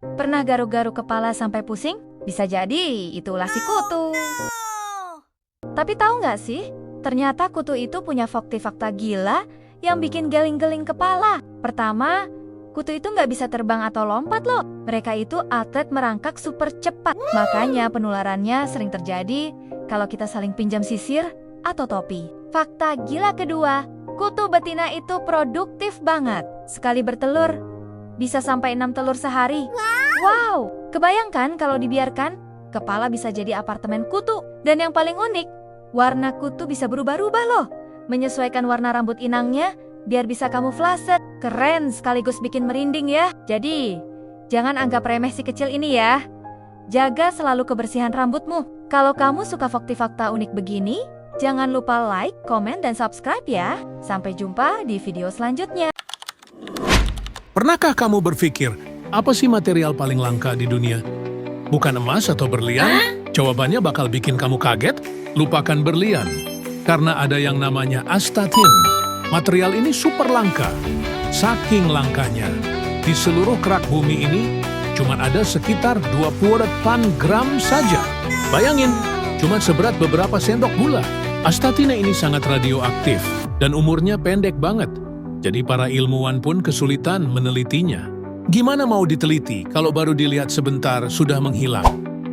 Pernah garuk-garuk kepala sampai pusing? Bisa jadi itu ulah si kutu. Tapi tahu nggak sih, ternyata kutu itu punya fakta gila yang bikin geling-geling kepala. Pertama, kutu itu nggak bisa terbang atau lompat loh. Mereka itu atlet merangkak super cepat. Makanya penularannya sering terjadi kalau kita saling pinjam sisir atau topi. Fakta gila kedua, kutu betina itu produktif banget. Sekali bertelur, bisa sampai 6 telur sehari. Wow, kebayangkan kalau dibiarkan, kepala bisa jadi apartemen kutu. Dan yang paling unik, warna kutu bisa berubah-ubah loh. Menyesuaikan warna rambut inangnya, biar bisa kamuflase. Keren sekaligus bikin merinding ya. Jadi, jangan anggap remeh si kecil ini ya. Jaga selalu kebersihan rambutmu. Kalau kamu suka fakta unik begini, jangan lupa like, komen, dan subscribe ya. Sampai jumpa di video selanjutnya. Pernahkah kamu berpikir, apa sih material paling langka di dunia? Bukan emas atau berlian? Jawabannya bakal bikin kamu kaget. Lupakan berlian. Karena ada yang namanya astatin. Material ini super langka. Saking langkanya, di seluruh kerak bumi ini cuma ada sekitar 28 gram saja. Bayangin, cuma seberat beberapa sendok gula. Astatina ini sangat radioaktif dan umurnya pendek banget. Jadi para ilmuwan pun kesulitan menelitinya. Gimana mau diteliti kalau baru dilihat sebentar sudah menghilang?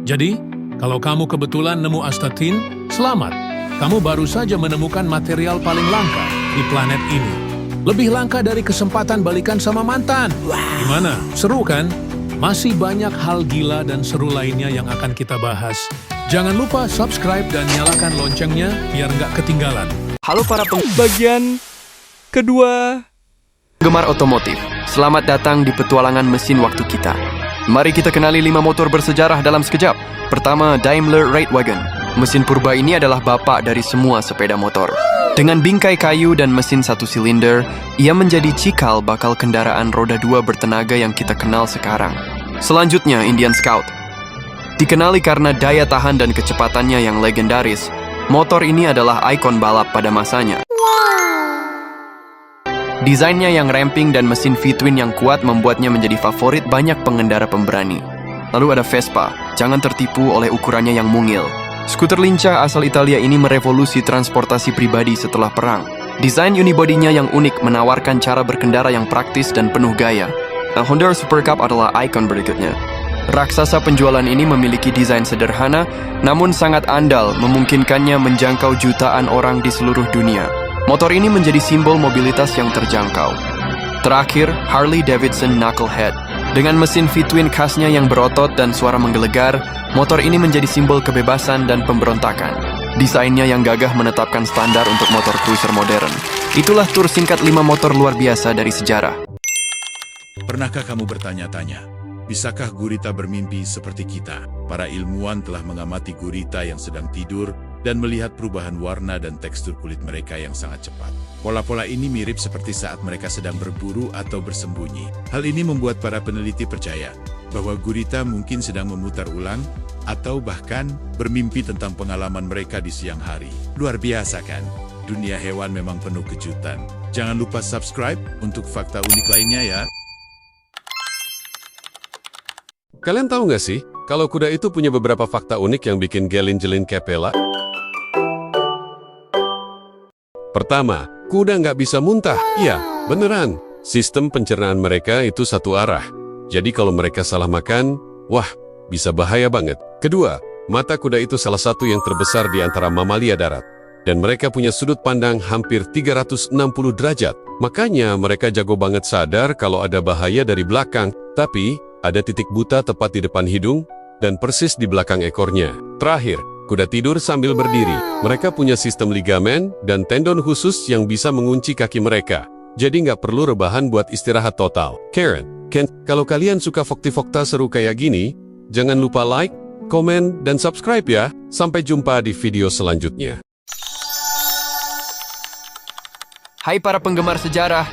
Jadi, kalau kamu kebetulan nemu astatin, selamat. Kamu baru saja menemukan material paling langka di planet ini. Lebih langka dari kesempatan balikan sama mantan. Gimana? Seru kan? Masih banyak hal gila dan seru lainnya yang akan kita bahas. Jangan lupa subscribe dan nyalakan loncengnya biar nggak ketinggalan. Halo para bagian kedua gemar otomotif. Selamat datang di petualangan mesin waktu kita. Mari kita kenali 5 motor bersejarah dalam sekejap. Pertama, Daimler Reitwagen. Mesin purba ini adalah bapak dari semua sepeda motor. Dengan bingkai kayu dan mesin 1 silinder, ia menjadi cikal bakal kendaraan roda 2 bertenaga yang kita kenal sekarang. Selanjutnya, Indian Scout. Dikenali karena daya tahan dan kecepatannya yang legendaris, motor ini adalah ikon balap pada masanya. Desainnya yang ramping dan mesin V-twin yang kuat membuatnya menjadi favorit banyak pengendara pemberani. Lalu ada Vespa, jangan tertipu oleh ukurannya yang mungil. Skuter lincah asal Italia ini merevolusi transportasi pribadi setelah perang. Desain unibodinya yang unik menawarkan cara berkendara yang praktis dan penuh gaya. Honda Super Cup adalah ikon berikutnya. Raksasa penjualan ini memiliki desain sederhana, namun sangat andal memungkinkannya menjangkau jutaan orang di seluruh dunia. Motor ini menjadi simbol mobilitas yang terjangkau. Terakhir, Harley Davidson Knucklehead. Dengan mesin V-twin khasnya yang berotot dan suara menggelegar, motor ini menjadi simbol kebebasan dan pemberontakan. Desainnya yang gagah menetapkan standar untuk motor cruiser modern. Itulah tur singkat 5 motor luar biasa dari sejarah. Pernahkah kamu bertanya-tanya, bisakah gurita bermimpi seperti kita? Para ilmuwan telah mengamati gurita yang sedang tidur dan melihat perubahan warna dan tekstur kulit mereka yang sangat cepat. Pola-pola ini mirip seperti saat mereka sedang berburu atau bersembunyi. Hal ini membuat para peneliti percaya bahwa gurita mungkin sedang memutar ulang atau bahkan bermimpi tentang pengalaman mereka di siang hari. Luar biasa kan? Dunia hewan memang penuh kejutan. Jangan lupa subscribe untuk fakta unik lainnya ya. Kalian tahu nggak sih, kalau kuda itu punya beberapa fakta unik yang bikin gelin-jelin kepala? Pertama, kuda nggak bisa muntah. Iya, beneran. Sistem pencernaan mereka itu satu arah. Jadi kalau mereka salah makan, wah, bisa bahaya banget. Kedua, mata kuda itu salah satu yang terbesar di antara mamalia darat. Dan mereka punya sudut pandang hampir 360 derajat. Makanya mereka jago banget sadar kalau ada bahaya dari belakang. Tapi, ada titik buta tepat di depan hidung dan persis di belakang ekornya. Terakhir, kuda tidur sambil berdiri. Mereka punya sistem ligamen dan tendon khusus yang bisa mengunci kaki mereka. Jadi nggak perlu rebahan buat istirahat total. Karen, Ken, kalau kalian suka fakta seru kayak gini, jangan lupa like, komen, dan subscribe ya. Sampai jumpa di video selanjutnya. Hai para penggemar sejarah,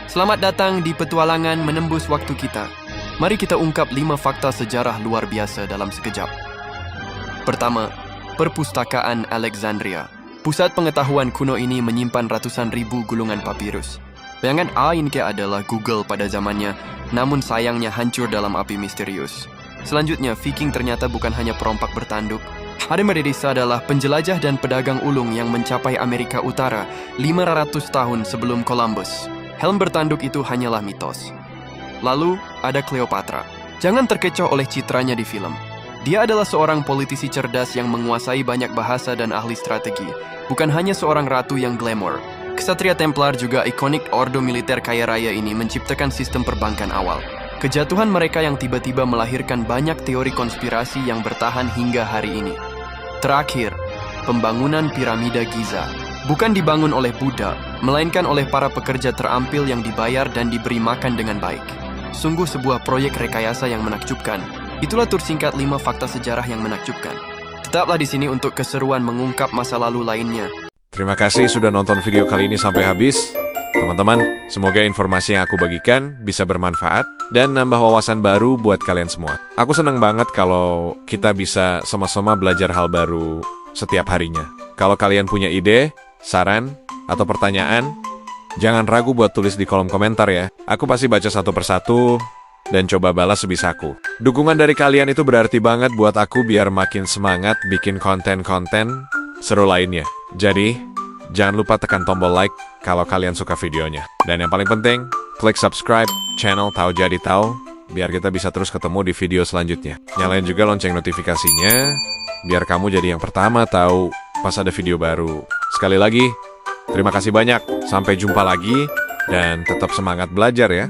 selamat datang di petualangan menembus waktu kita. Mari kita ungkap 5 fakta sejarah luar biasa dalam sekejap. Pertama, Perpustakaan Alexandria. Pusat pengetahuan kuno ini menyimpan ratusan ribu gulungan papirus. Bayangan Ainke adalah Google pada zamannya, namun sayangnya hancur dalam api misterius. Selanjutnya, Viking ternyata bukan hanya perompak bertanduk. Armades adalah penjelajah dan pedagang ulung yang mencapai Amerika Utara 500 tahun sebelum Columbus. Helm bertanduk itu hanyalah mitos. Lalu, ada Cleopatra. Jangan terkecoh oleh citranya di film. Dia adalah seorang politisi cerdas yang menguasai banyak bahasa dan ahli strategi, bukan hanya seorang ratu yang glamor. Ksatria Templar juga ikonik ordo militer kaya raya ini menciptakan sistem perbankan awal. Kejatuhan mereka yang tiba-tiba melahirkan banyak teori konspirasi yang bertahan hingga hari ini. Terakhir, pembangunan piramida Giza. Bukan dibangun oleh Buddha, melainkan oleh para pekerja terampil yang dibayar dan diberi makan dengan baik. Sungguh sebuah proyek rekayasa yang menakjubkan. Itulah tur singkat 5 fakta sejarah yang menakjubkan. Tetaplah di sini untuk keseruan mengungkap masa lalu lainnya. Terima kasih sudah nonton video kali ini sampai habis. Teman-teman, semoga informasi yang aku bagikan bisa bermanfaat dan nambah wawasan baru buat kalian semua. Aku senang banget kalau kita bisa sama-sama belajar hal baru setiap harinya. Kalau kalian punya ide, saran, atau pertanyaan, jangan ragu buat tulis di kolom komentar ya. Aku pasti baca satu persatu dan coba balas sebisaku. Dukungan dari kalian itu berarti banget buat aku biar makin semangat bikin konten-konten seru lainnya. Jadi, jangan lupa tekan tombol like kalau kalian suka videonya. Dan yang paling penting, klik subscribe channel Tahu Jadi Tahu biar kita bisa terus ketemu di video selanjutnya. Nyalain juga lonceng notifikasinya biar kamu jadi yang pertama tahu pas ada video baru. Sekali lagi, terima kasih banyak. Sampai jumpa lagi dan tetap semangat belajar ya.